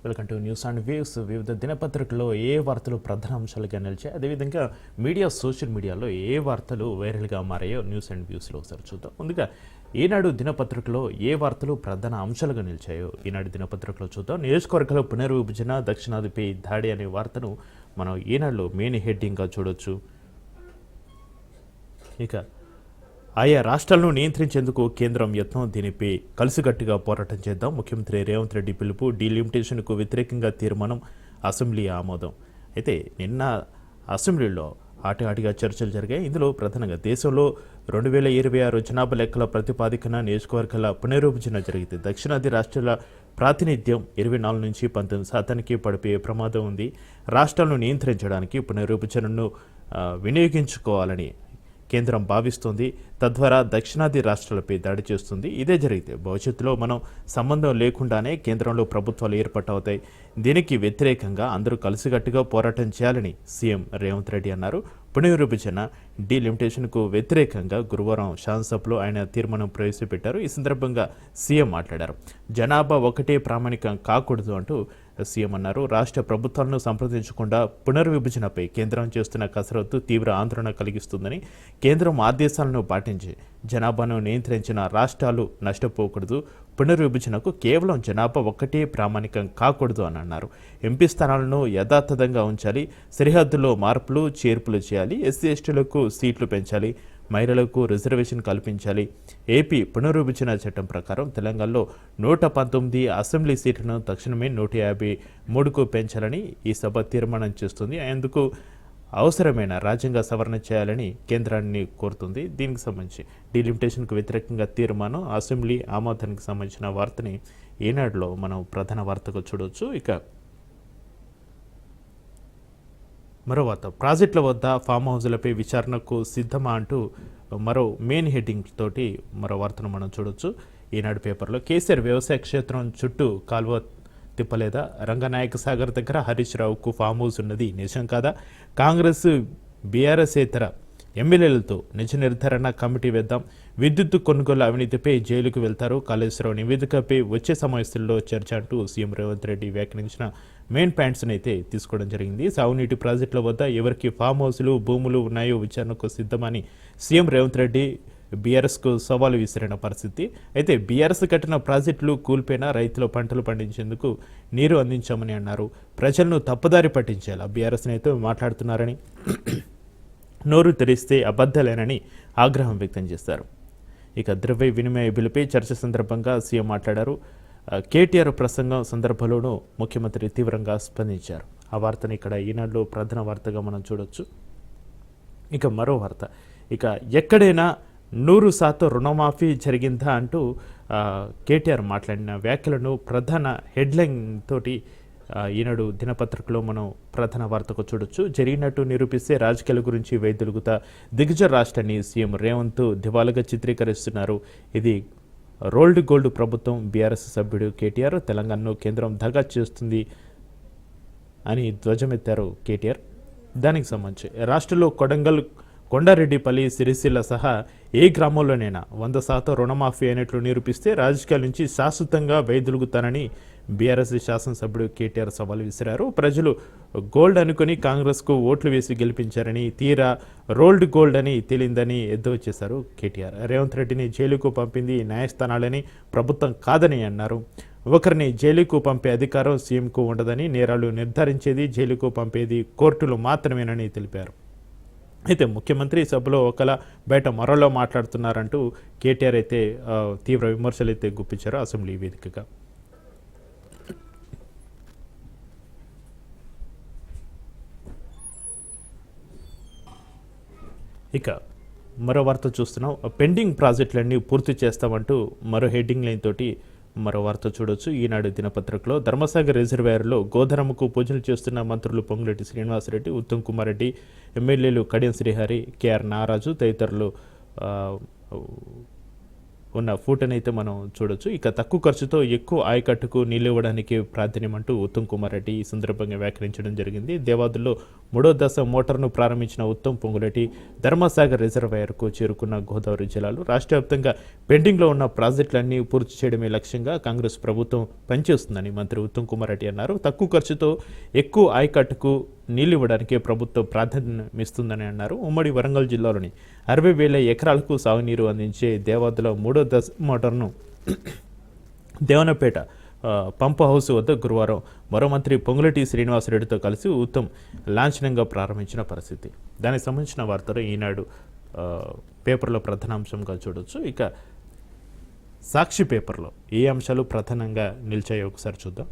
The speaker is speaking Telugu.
Welcome to news and views. వివిధ దినపత్రికల్లో ఏ వార్తలు ప్రధాన అంశాలుగా నిలిచాయి, అదేవిధంగా సోషల్ మీడియాలో ఏ వార్తలు వైరల్గా మారాయో న్యూస్ అండ్ వ్యూస్లో ఒకసారి చూద్దాం. ముందుగా ఈనాడు దినపత్రికలో ఏ వార్తలు ప్రధాన అంశాలుగా నిలిచాయో ఈనాడు దినపత్రికలో చూద్దాం. నియోజకవర్గాల పునర్విభజన, దక్షిణాదిపై దాడి అనే వార్తను మనం ఈనాడులో మెయిన్ హెడ్డింగ్గా చూడొచ్చు. ఇక ఆయా రాష్ట్రాలను నియంత్రించేందుకు కేంద్రం యత్నం, దీనిపై కలిసికట్టుగా పోరాటం చేద్దాం. ముఖ్యమంత్రి రేవంత్ రెడ్డి పిలుపు, డీలిమిటేషన్కు వ్యతిరేకంగా తీర్మానం, అసెంబ్లీ ఆమోదం. అయితే నిన్న అసెంబ్లీలో ఆటిగా చర్చలు జరిగాయి. ఇందులో ప్రధానంగా దేశంలో 2026 జనాభా లెక్కల ప్రతిపాదికన నియోజకవర్గాల పునర్విభజన జరిగింది. దక్షిణాది రాష్ట్రాల ప్రాతినిధ్యం 24 నుంచి 19% పడిపోయే ప్రమాదం ఉంది. రాష్ట్రాలను నియంత్రించడానికి పునర్విభజనను వినియోగించుకోవాలని కేంద్రం భావిస్తోంది. తద్వారా దక్షిణాది రాష్ట్రాలపై దాడి చేస్తుంది. ఇదే జరిగితే భవిష్యత్తులో మనం సంబంధం లేకుండానే కేంద్రంలో ప్రభుత్వాలు ఏర్పాటవుతాయి. దీనికి వ్యతిరేకంగా అందరూ కలిసికట్టుగా పోరాటం చేయాలని సీఎం రేవంత్ రెడ్డి అన్నారు. పునర్విభజన, డీలిమిటేషన్కు వ్యతిరేకంగా గురువారం శాసనసభలో ఆయన తీర్మానం ప్రవేశపెట్టారు. ఈ సందర్భంగా సీఎం మాట్లాడారు. జనాభా ఒకటే ప్రామాణికం కాకూడదు అంటూ సీఎం అన్నారు. రాష్ట్ర ప్రభుత్వాలను సంప్రదించకుండా పునర్విభజనపై కేంద్రం చేస్తున్న కసరత్తు తీవ్ర ఆందోళన కలిగిస్తుందని, కేంద్రం ఆదేశాలను పాటించి జనాభాను నియంత్రించిన రాష్ట్రాలు నష్టపోకూడదు. పునర్విభజనకు కేవలం జనాభా ఒక్కటే ప్రామాణికం కాకూడదు అని అన్నారు. ఎంపీ స్థానాలను యథాతథంగా ఉంచాలి. సరిహద్దుల్లో మార్పులు చేర్పులు చేయాలి. ఎస్సీ ఎస్టీలకు సీట్లు పెంచాలి. మహిళలకు రిజర్వేషన్ కల్పించాలి. ఏపీ పునర్విభజన చట్టం ప్రకారం తెలంగాణలో 119 అసెంబ్లీ సీట్లను తక్షణమే 153కు పెంచాలని ఈ సభ తీర్మానం చేస్తుంది. అందుకు అవసరమైన రాజ్యాంగ సవరణ చేయాలని కేంద్రాన్ని కోరుతుంది. దీనికి సంబంధించి డీలిమిటేషన్కు వ్యతిరేకంగా తీర్మానం, అసెంబ్లీ ఆమోదానికి సంబంధించిన వార్తని ఈనాడులో మనం ప్రధాన వార్తగా చూడవచ్చు. ఇక మరో వార్త, ప్రాజెక్టుల వద్ద ఫామ్ హౌజులపై విచారణకు సిద్ధమా అంటూ మరో మెయిన్ హెడ్డింగ్ తోటి మరో వార్తను మనం చూడొచ్చు ఈనాడు పేపర్లో. కేసీఆర్ వ్యవసాయ క్షేత్రం చుట్టూ కాలువ తిప్పలేదా? రంగనాయక సాగర్ దగ్గర హరీష్ రావుకు ఫామ్ హౌస్ ఉన్నది నిజం కాదా? కాంగ్రెస్ బీఆర్ఎస్యేతర ఎమ్మెల్యేలతో నిజ నిర్ధారణ కమిటీ వేద్దాం. విద్యుత్ కొనుగోలు అవినీతిపై జైలుకు వెళ్తారు. కాళేశ్వరం నివేదికపై వచ్చే సమావేశంలో చర్చ అంటూ సీఎం రేవంత్ రెడ్డి వ్యాఖ్యానించిన మెయిన్ పాయింట్స్ని అయితే తీసుకోవడం జరిగింది. సాగునీటి ప్రాజెక్టుల వద్ద ఎవరికి ఫామ్ హౌస్లు, భూములు ఉన్నాయో విచారణకు సిద్ధమని సీఎం రేవంత్ రెడ్డి బీఆర్ఎస్కు సవాలు విసిరిన పరిస్థితి. అయితే బీఆర్ఎస్ కట్టిన ప్రాజెక్టులు కూల్పోయినా రైతులు పంటలు పండించేందుకు నీరు అందించామని అన్నారు. ప్రజలను తప్పుదారి పట్టించేలా బీఆర్ఎస్ నేతలు మాట్లాడుతున్నారని, నోరు తెరిస్తే అబద్ధాలేనని ఆగ్రహం వ్యక్తం చేశారు. ఇక ద్రవ్య వినిమయ బిల్లుపై చర్చ సందర్భంగా సీఎం మాట్లాడారు. కేటీఆర్ ప్రసంగం సందర్భంలోనూ ముఖ్యమంత్రి తీవ్రంగా స్పందించారు. ఆ వార్తను ఇక్కడ ఈనాడులో ప్రధాన వార్తగా మనం చూడొచ్చు. ఇక మరో వార్త, ఇక ఎక్కడైనా 100% రుణమాఫీ జరిగిందా అంటూ కేటీఆర్ మాట్లాడిన వ్యాఖ్యలను ప్రధాన హెడ్లైన్ తోటి ఈనాడు దినపత్రికలో మనం ప్రధాన వార్తకు చూడొచ్చు. జరిగినట్టు నిరూపిస్తే రాజకీయాల గురించి వైదొలుగుతా దిగ్గజ రాష్ట్రాన్ని సీఎం రేవంత్ దివాలుగా చిత్రీకరిస్తున్నారు. ఇది రోల్డ్ గోల్డ్ ప్రభుత్వం. బీఆర్ఎస్ సభ్యుడు కేటీఆర్ తెలంగాణను కేంద్రం దగా చేస్తుంది అని ధ్వజమెత్తారు కేటీఆర్. దానికి సంబంధించి రాష్ట్రంలో కొడంగల్, కొండారెడ్డిపల్లి, సిరిసిల్ల సహా ఏ గ్రామంలోనైనా 100% రుణమాఫీ అయినట్లు నిరూపిస్తే రాజకీయాల నుంచి శాశ్వతంగా వైదొలుగుతానని బీఆర్ఎస్ శాసనసభ్యుడు కేటీఆర్ సవాలు విసిరారు. ప్రజలు గోల్డ్ అనుకుని కాంగ్రెస్కు ఓట్లు వేసి గెలిపించారని, తీరా రోల్డ్ గోల్డ్ అని తేలిందని ఎద్దేవా చేశారు కేటీఆర్. రేవంత్ రెడ్డిని జైలుకు పంపింది న్యాయస్థానాలని, ప్రభుత్వం కాదని అన్నారు. ఒకరిని జైలుకు పంపే అధికారం సీఎంకు ఉండదని, నేరాలు నిర్ధారించేది, జైలుకు పంపేది కోర్టులు మాత్రమేనని తెలిపారు. అయితే ముఖ్యమంత్రి సభలో ఒకలా బయట మరోలా మాట్లాడుతున్నారంటూ కేటీఆర్ అయితే తీవ్ర విమర్శలు అయితే గుప్పించారు అసెంబ్లీ వేదికగా. ఇక మరో వార్త చూస్తున్నాం. పెండింగ్ ప్రాజెక్టులన్నీ పూర్తి చేస్తామంటూ మరో హెడ్డింగ్ లైన్ తోటి మరో వార్త చూడొచ్చు ఈనాడు దినపత్రికలో. ధర్మసాగర్ రిజర్వాయర్లో గోధరమ్మకు పూజలు చేస్తున్న మంత్రులు పొంగులేటి శ్రీనివాసరెడ్డి, ఉత్తమ్ కుమార్ రెడ్డి, ఎమ్మెల్యేలు కడియం శ్రీహరి, కేఆర్ నారాజు తదితరులు ఉన్న ఫోటోని అయితే మనం చూడొచ్చు. ఇక తక్కువ ఖర్చుతో ఎక్కువ ఆయకట్టుకు నీళ్ళు ఇవ్వడానికి ప్రాధాన్యం అంటూ ఉత్తమ్ కుమార్ రెడ్డి ఈ సందర్భంగా వ్యాఖ్యానించడం జరిగింది. దేవాదుల్లో 3వ దశ మోటార్ను ప్రారంభించిన ఉత్తమ్ పొంగులేటి ధర్మసాగర్ రిజర్వాయర్కు చేరుకున్న గోదావరి జలాలు రాష్ట్ర వ్యాప్తంగా పెండింగ్లో ఉన్న ప్రాజెక్టులన్నీ పూర్తి చేయడమే లక్ష్యంగా కాంగ్రెస్ ప్రభుత్వం పనిచేస్తుందని మంత్రి ఉత్తమ్ కుమార్ రెడ్డి అన్నారు. తక్కువ ఖర్చుతో ఎక్కువ ఆయకట్టుకు నీళ్లు ఇవ్వడానికి ప్రభుత్వం ప్రాధాన్యం ఇస్తుందని అన్నారు. ఉమ్మడి వరంగల్ జిల్లాలోని 60,000 ఎకరాలకు సాగునీరు అందించే దేవాదుల 3వ దశ మోటార్ను దేవనపేట పంప్ హౌస్ వద్ద గురువారం మరో మంత్రి పొంగులేటి శ్రీనివాసరెడ్డితో కలిసి ఉత్తమ్ లాంఛనంగా ప్రారంభించిన పరిస్థితి. దానికి సంబంధించిన వార్తలు ఈనాడు పేపర్లో ప్రధానాంశంగా చూడొచ్చు. ఇక సాక్షి పేపర్లో ఏ అంశాలు ప్రధానంగా నిలిచాయో ఒకసారి చూద్దాం.